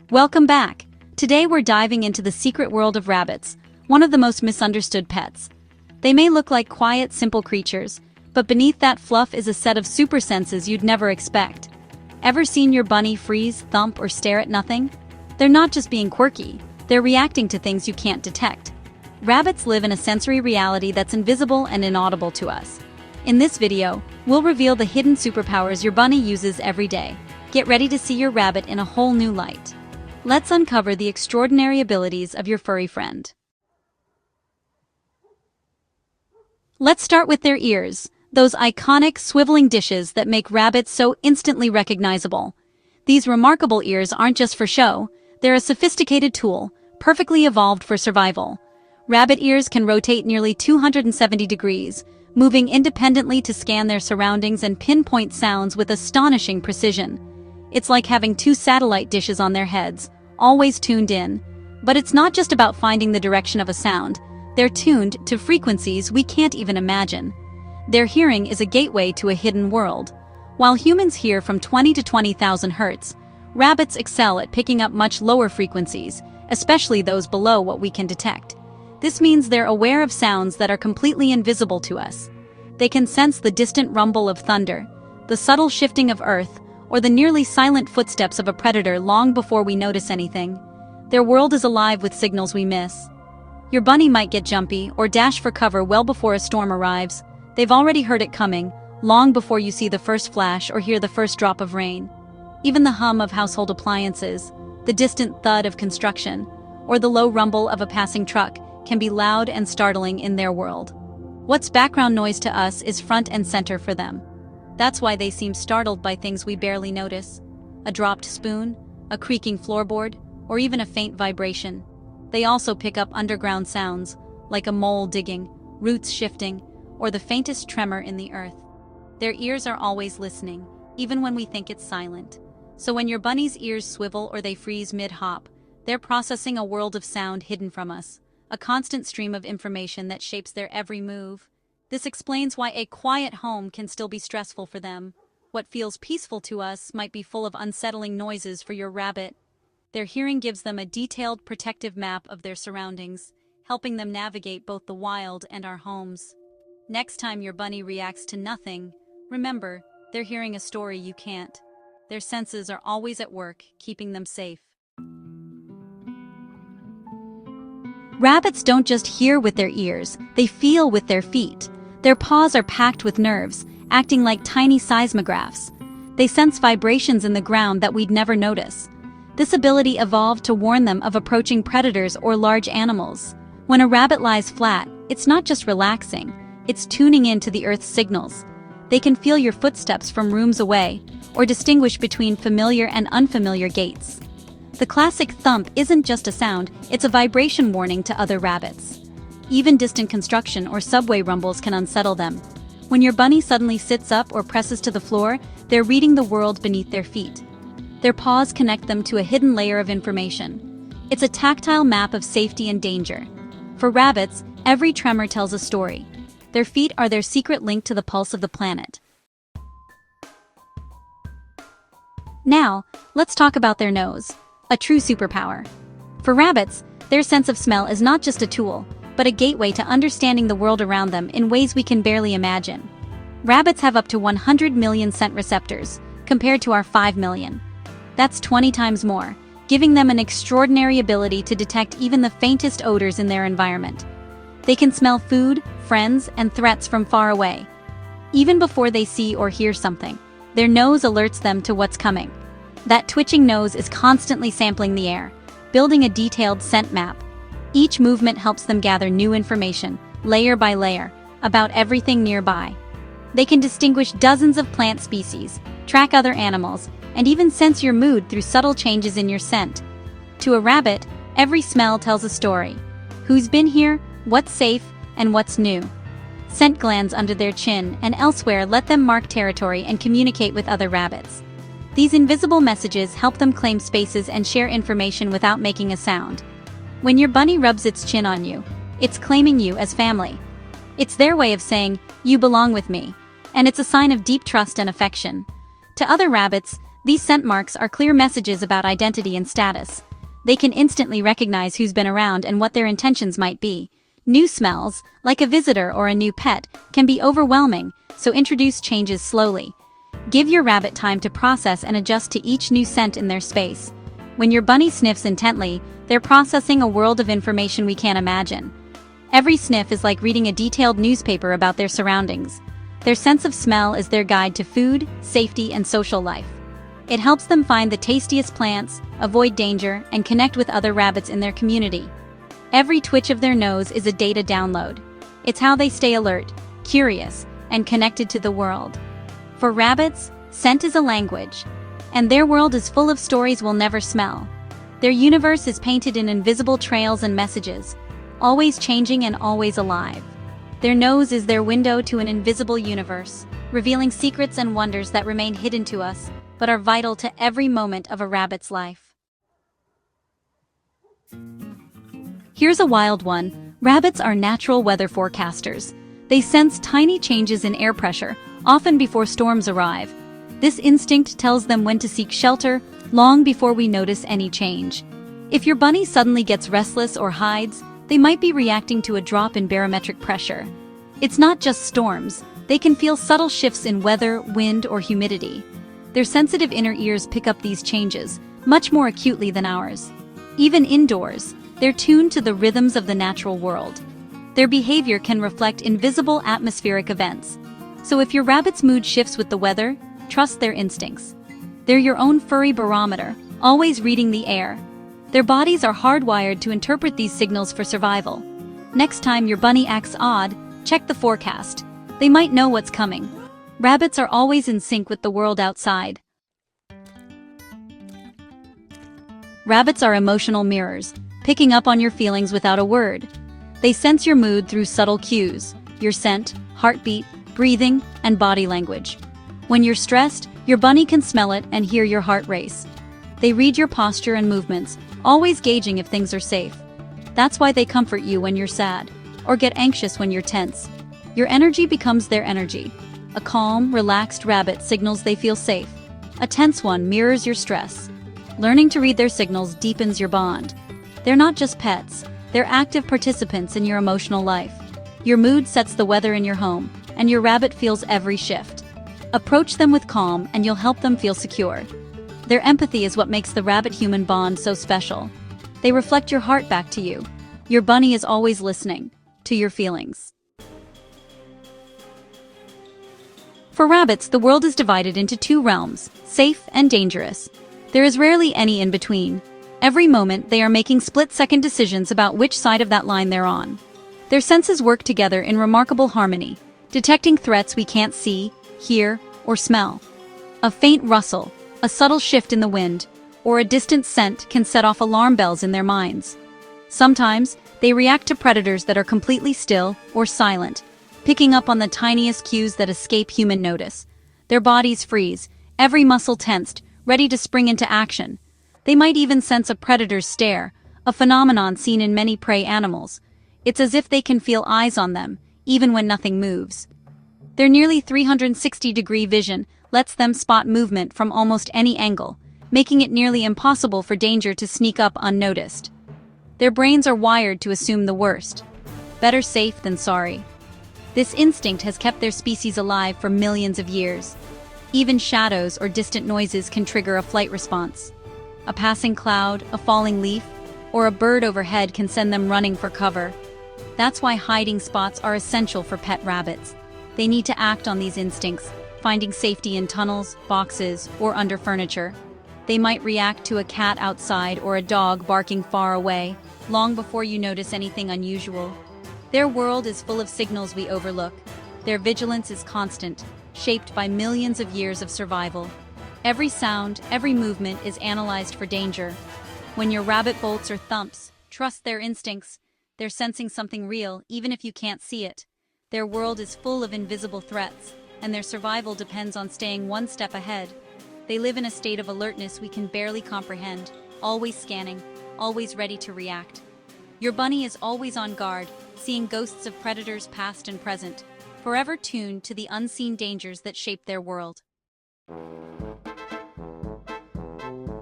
Welcome back! Today we're diving into the secret world of rabbits, one of the most misunderstood pets. They may look like quiet, simple creatures, but beneath that fluff is a set of super senses you'd never expect. Ever seen your bunny freeze, thump, or stare at nothing? They're not just being quirky, they're reacting to things you can't detect. Rabbits live in a sensory reality that's invisible and inaudible to us. In this video, we'll reveal the hidden superpowers your bunny uses every day. Get ready to see your rabbit in a whole new light. Let's uncover the extraordinary abilities of your furry friend. Let's start with their ears, those iconic swiveling dishes that make rabbits so instantly recognizable. These remarkable ears aren't just for show, they're a sophisticated tool, perfectly evolved for survival. Rabbit ears can rotate nearly 270 degrees, moving independently to scan their surroundings and pinpoint sounds with astonishing precision. It's like having two satellite dishes on their heads, always tuned in. But it's not just about finding the direction of a sound. They're tuned to frequencies we can't even imagine. Their hearing is a gateway to a hidden world. While humans hear from 20 to 20,000 hertz, rabbits excel at picking up much lower frequencies, especially those below what we can detect. This means they're aware of sounds that are completely invisible to us. They can sense the distant rumble of thunder, the subtle shifting of earth, or the nearly silent footsteps of a predator long before we notice anything. Their world is alive with signals we miss. Your bunny might get jumpy or dash for cover well before a storm arrives. They've already heard it coming, long before you see the first flash or hear the first drop of rain. Even the hum of household appliances, the distant thud of construction, or the low rumble of a passing truck can be loud and startling in their world. What's background noise to us is front and center for them. That's why they seem startled by things we barely notice. A dropped spoon, a creaking floorboard, or even a faint vibration. They also pick up underground sounds, like a mole digging, roots shifting, or the faintest tremor in the earth. Their ears are always listening, even when we think it's silent. So when your bunny's ears swivel or they freeze mid-hop, they're processing a world of sound hidden from us, a constant stream of information that shapes their every move. This explains why a quiet home can still be stressful for them. What feels peaceful to us might be full of unsettling noises for your rabbit. Their hearing gives them a detailed protective map of their surroundings, helping them navigate both the wild and our homes. Next time your bunny reacts to nothing, remember, they're hearing a story you can't. Their senses are always at work, keeping them safe. Rabbits don't just hear with their ears, they feel with their feet. Their paws are packed with nerves, acting like tiny seismographs. They sense vibrations in the ground that we'd never notice. This ability evolved to warn them of approaching predators or large animals. When a rabbit lies flat, it's not just relaxing, it's tuning in to the Earth's signals. They can feel your footsteps from rooms away, or distinguish between familiar and unfamiliar gaits. The classic thump isn't just a sound, it's a vibration warning to other rabbits. Even distant construction or subway rumbles can unsettle them. When your bunny suddenly sits up or presses to the floor, they're reading the world beneath their feet. Their paws connect them to a hidden layer of information. It's a tactile map of safety and danger. For rabbits, every tremor tells a story. Their feet are their secret link to the pulse of the planet. Now, let's talk about their nose, a true superpower. For rabbits, their sense of smell is not just a tool, but a gateway to understanding the world around them in ways we can barely imagine. Rabbits have up to 100 million scent receptors, compared to our 5 million. That's 20 times more, giving them an extraordinary ability to detect even the faintest odors in their environment. They can smell food, friends, and threats from far away. Even before they see or hear something, their nose alerts them to what's coming. That twitching nose is constantly sampling the air, building a detailed scent map. Each movement helps them gather new information, layer by layer, about everything nearby. They can distinguish dozens of plant species, track other animals, and even sense your mood through subtle changes in your scent. To a rabbit, every smell tells a story. Who's been here, what's safe, and what's new. Scent glands under their chin and elsewhere let them mark territory and communicate with other rabbits. These invisible messages help them claim spaces and share information without making a sound. When your bunny rubs its chin on you, it's claiming you as family. It's their way of saying, "You belong with me," and it's a sign of deep trust and affection. To other rabbits, These scent marks are clear messages about identity and status. They can instantly recognize who's been around and what their intentions might be. New smells, like a visitor or a new pet, can be overwhelming, so introduce changes slowly. Give your rabbit time to process and adjust to each new scent in their space. When your bunny sniffs intently, they're processing a world of information we can't imagine. Every sniff is like reading a detailed newspaper about their surroundings. Their sense of smell is their guide to food, safety, and social life. It helps them find the tastiest plants, avoid danger, and connect with other rabbits in their community. Every twitch of their nose is a data download. It's how they stay alert, curious, and connected to the world. For rabbits, scent is a language, and their world is full of stories we'll never smell. Their universe is painted in invisible trails and messages, always changing and always alive. Their nose is their window to an invisible universe, revealing secrets and wonders that remain hidden to us, but are vital to every moment of a rabbit's life. Here's a wild one. Rabbits are natural weather forecasters. They sense tiny changes in air pressure, often before storms arrive. This instinct tells them when to seek shelter, long before we notice any change. If your bunny suddenly gets restless or hides, they might be reacting to a drop in barometric pressure. It's not just storms. They can feel subtle shifts in weather, wind, or humidity. Their sensitive inner ears pick up these changes, much more acutely than ours. Even indoors, they're tuned to the rhythms of the natural world. Their behavior can reflect invisible atmospheric events. So if your rabbit's mood shifts with the weather, trust their instincts. They're your own furry barometer, always reading the air. Their bodies are hardwired to interpret these signals for survival. Next time your bunny acts odd, check the forecast. They might know what's coming. Rabbits are always in sync with the world outside. Rabbits are emotional mirrors, picking up on your feelings without a word. They sense your mood through subtle cues, your scent, heartbeat, breathing, and body language. When you're stressed, your bunny can smell it and hear your heart race. They read your posture and movements, always gauging if things are safe. That's why they comfort you when you're sad, or get anxious when you're tense. Your energy becomes their energy. A calm, relaxed rabbit signals they feel safe. A tense one mirrors your stress. Learning to read their signals deepens your bond. They're not just pets, they're active participants in your emotional life. Your mood sets the weather in your home, and your rabbit feels every shift. Approach them with calm and you'll help them feel secure. Their empathy is what makes the rabbit-human bond so special. They reflect your heart back to you. Your bunny is always listening to your feelings. For rabbits, the world is divided into two realms, safe and dangerous. There is rarely any in between. Every moment, they are making split-second decisions about which side of that line they're on. Their senses work together in remarkable harmony, detecting threats we can't see, hear, or smell. A faint rustle, a subtle shift in the wind, or a distant scent can set off alarm bells in their minds. Sometimes, they react to predators that are completely still or silent, picking up on the tiniest cues that escape human notice. Their bodies freeze, every muscle tensed, ready to spring into action. They might even sense a predator's stare, a phenomenon seen in many prey animals. It's as if they can feel eyes on them, even when nothing moves. Their nearly 360-degree vision lets them spot movement from almost any angle, making it nearly impossible for danger to sneak up unnoticed. Their brains are wired to assume the worst. Better safe than sorry. This instinct has kept their species alive for millions of years. Even shadows or distant noises can trigger a flight response. A passing cloud, a falling leaf, or a bird overhead can send them running for cover. That's why hiding spots are essential for pet rabbits. They need to act on these instincts, finding safety in tunnels, boxes, or under furniture. They might react to a cat outside or a dog barking far away, long before you notice anything unusual. Their world is full of signals we overlook. Their vigilance is constant, shaped by millions of years of survival. Every sound, every movement is analyzed for danger. When your rabbit bolts or thumps, trust their instincts. They're sensing something real, even if you can't see it. Their world is full of invisible threats, and their survival depends on staying one step ahead. They live in a state of alertness we can barely comprehend, always scanning, always ready to react. Your bunny is always on guard, seeing ghosts of predators past and present, forever tuned to the unseen dangers that shape their world.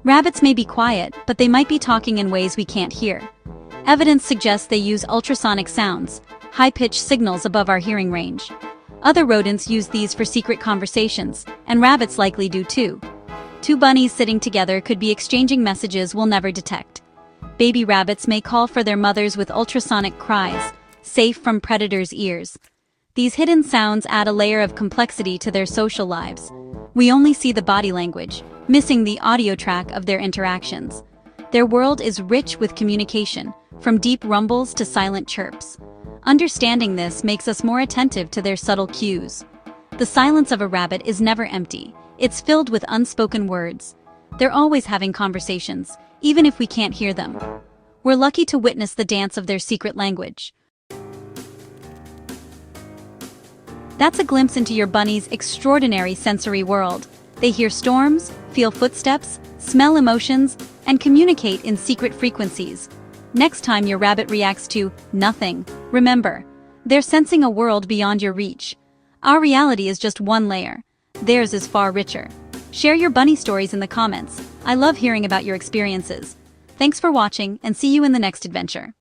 Rabbits may be quiet, but they might be talking in ways we can't hear. Evidence suggests they use ultrasonic sounds, high-pitched signals above our hearing range. Other rodents use these for secret conversations, and rabbits likely do too. Two bunnies sitting together could be exchanging messages we'll never detect. Baby rabbits may call for their mothers with ultrasonic cries, safe from predators' ears. These hidden sounds add a layer of complexity to their social lives. We only see the body language, missing the audio track of their interactions. Their world is rich with communication, from deep rumbles to silent chirps. Understanding this makes us more attentive to their subtle cues. The silence of a rabbit is never empty. It's filled with unspoken words. They're always having conversations, even if we can't hear them. We're lucky to witness the dance of their secret language. That's a glimpse into your bunny's extraordinary sensory world. They hear storms, feel footsteps, smell emotions, and communicate in secret frequencies. Next time your rabbit reacts to nothing, remember, they're sensing a world beyond your reach. Our reality is just one layer. Theirs is far richer. Share your bunny stories in the comments. I love hearing about your experiences. Thanks for watching, and see you in the next adventure.